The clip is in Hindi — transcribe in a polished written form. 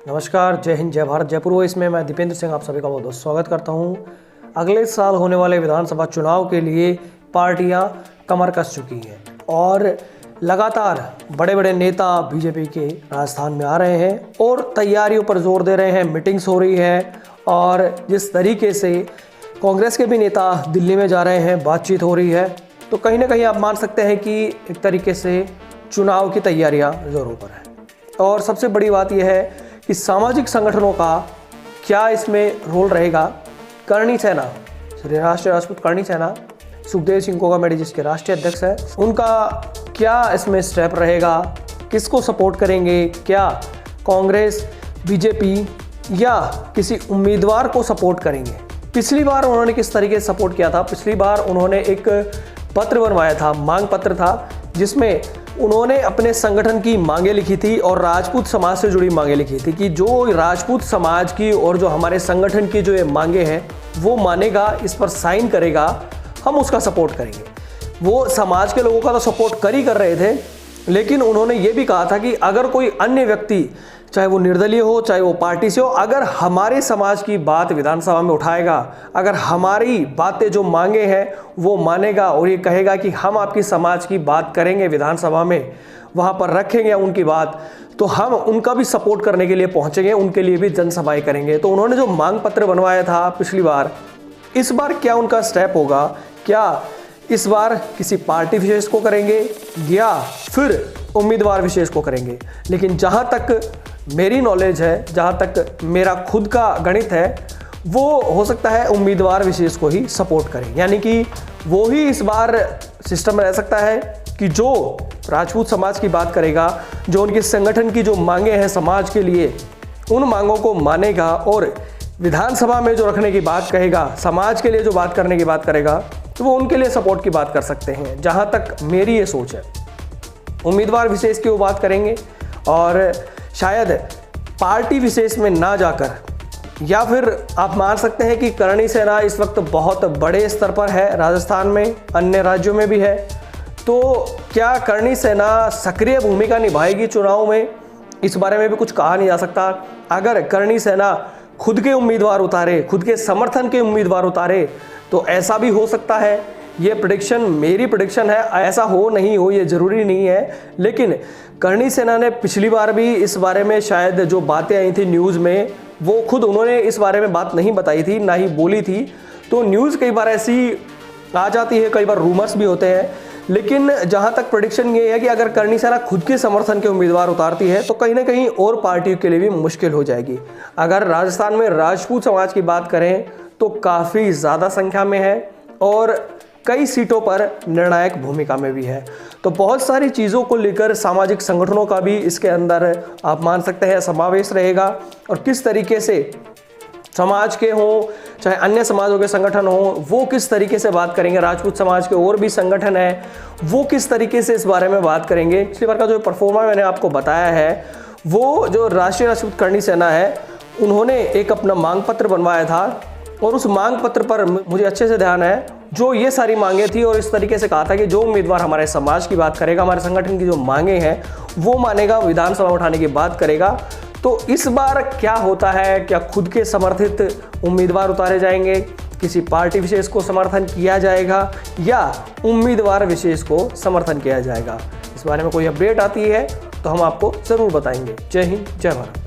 नमस्कार, जय हिंद, जय भारत, जय पूर्व। इसमें मैं दीपेंद्र सिंह आप सभी का बहुत बहुत स्वागत करता हूं। अगले साल होने वाले विधानसभा चुनाव के लिए पार्टियां कमर कस चुकी हैं और लगातार बड़े बड़े नेता बीजेपी के राजस्थान में आ रहे हैं और तैयारियों पर जोर दे रहे हैं। मीटिंग्स हो रही है और जिस तरीके से कांग्रेस के भी नेता दिल्ली में जा रहे हैं, बातचीत हो रही है, तो कहीं ना कहीं आप मान सकते हैं कि एक तरीके से चुनाव की तैयारियां जोरों पर हैं। और सबसे बड़ी बात यह है कि सामाजिक संगठनों का क्या इसमें रोल रहेगा। करणी सेना, श्री राष्ट्रीय राजपूत करणी सेना, सुखदेव सिंह कोकामेडी जिसके राष्ट्रीय अध्यक्ष हैं, उनका क्या इसमें स्टेप रहेगा, किसको सपोर्ट करेंगे, क्या कांग्रेस, बीजेपी या किसी उम्मीदवार को सपोर्ट करेंगे। पिछली बार उन्होंने किस तरीके से सपोर्ट किया था? पिछली बार उन्होंने एक पत्र बनवाया था, मांग पत्र था, जिसमें उन्होंने अपने संगठन की मांगे लिखी थी और राजपूत समाज से जुड़ी मांगे लिखी थी कि जो राजपूत समाज की और जो हमारे संगठन की जो ये मांगे हैं वो मानेगा, इस पर साइन करेगा, हम उसका सपोर्ट करेंगे। वो समाज के लोगों का तो सपोर्ट कर रहे थे, लेकिन उन्होंने ये भी कहा था कि अगर कोई अन्य व्यक्ति, चाहे वो निर्दलीय हो, चाहे वो पार्टी से हो, अगर हमारे समाज की बात विधानसभा में उठाएगा, अगर हमारी बातें जो मांगे हैं वो मानेगा और ये कहेगा कि हम आपकी समाज की बात करेंगे विधानसभा में, वहाँ पर रखेंगे उनकी बात, तो हम उनका भी सपोर्ट करने के लिए पहुँचेंगे, उनके लिए भी जनसभाएं करेंगे। तो उन्होंने जो मांग पत्र बनवाया था पिछली बार, इस बार क्या उनका स्टेप होगा? क्या इस बार किसी पार्टी विशेष को करेंगे या फिर उम्मीदवार विशेष को करेंगे? लेकिन जहाँ तक मेरी नॉलेज है, जहाँ तक मेरा खुद का गणित है, वो हो सकता है उम्मीदवार विशेष को ही सपोर्ट करें। यानी कि वो ही इस बार सिस्टम में रह सकता है कि जो राजपूत समाज की बात करेगा, जो उनके संगठन की जो मांगे हैं समाज के लिए, उन मांगों को मानेगा और विधानसभा में जो रखने की बात कहेगा, समाज के लिए जो बात करने की बात करेगा, तो वो उनके लिए सपोर्ट की बात कर सकते हैं। जहाँ तक मेरी ये सोच है, उम्मीदवार विशेष की वो बात करेंगे और शायद पार्टी विशेष में ना जाकर, या फिर आप मान सकते हैं कि करणी सेना इस वक्त बहुत बड़े स्तर पर है राजस्थान में, अन्य राज्यों में भी है, तो क्या करणी सेना सक्रिय भूमिका निभाएगी चुनाव में? इस बारे में भी कुछ कहा नहीं जा सकता। अगर करणी सेना खुद के उम्मीदवार उतारे, खुद के समर्थन के उम्मीदवार उतारे, तो ऐसा भी हो सकता है। ये प्रेडिक्शन मेरी प्रेडिक्शन है, ऐसा हो नहीं हो ये ज़रूरी नहीं है, लेकिन करणी सेना ने पिछली बार भी इस बारे में शायद जो बातें आई थी न्यूज़ में, वो खुद उन्होंने इस बारे में बात नहीं बताई थी, ना ही बोली थी। तो न्यूज़ कई बार ऐसी आ जाती है, कई बार रूमर्स भी होते हैं, लेकिन जहाँ तक प्रेडिक्शन ये है कि अगर करणी सेना खुद के समर्थन के उम्मीदवार उतारती है तो कहीं ना कहीं और पार्टियों के लिए भी मुश्किल हो जाएगी। अगर राजस्थान में राजपूत समाज की बात करें तो काफ़ी ज़्यादा संख्या में है और कई सीटों पर निर्णायक भूमिका में भी है। तो बहुत सारी चीज़ों को लेकर सामाजिक संगठनों का भी इसके अंदर आप मान सकते हैं समावेश रहेगा और किस तरीके से समाज के हों चाहे अन्य समाजों के संगठन हों, वो किस तरीके से बात करेंगे, राजपूत समाज के और भी संगठन है वो किस तरीके से इस बारे में बात करेंगे। पिछली बार का जो परफॉर्मा मैंने आपको बताया है, वो जो राष्ट्रीय राजपूत करणी सेना है, उन्होंने एक अपना मांग पत्र बनवाया था और उस मांग पत्र पर मुझे अच्छे से ध्यान है, जो ये सारी मांगे थी और इस तरीके से कहा था कि जो उम्मीदवार हमारे समाज की बात करेगा, हमारे संगठन की जो मांगे हैं वो मानेगा, विधानसभा उठाने की बात करेगा। तो इस बार क्या होता है? क्या खुद के समर्थित उम्मीदवार उतारे जाएंगे, किसी पार्टी विशेष को समर्थन किया जाएगा या उम्मीदवार विशेष को समर्थन किया जाएगा? इस बारे में कोई अपडेट आती है तो हम आपको ज़रूर बताएंगे। जय हिंद, जय भारत।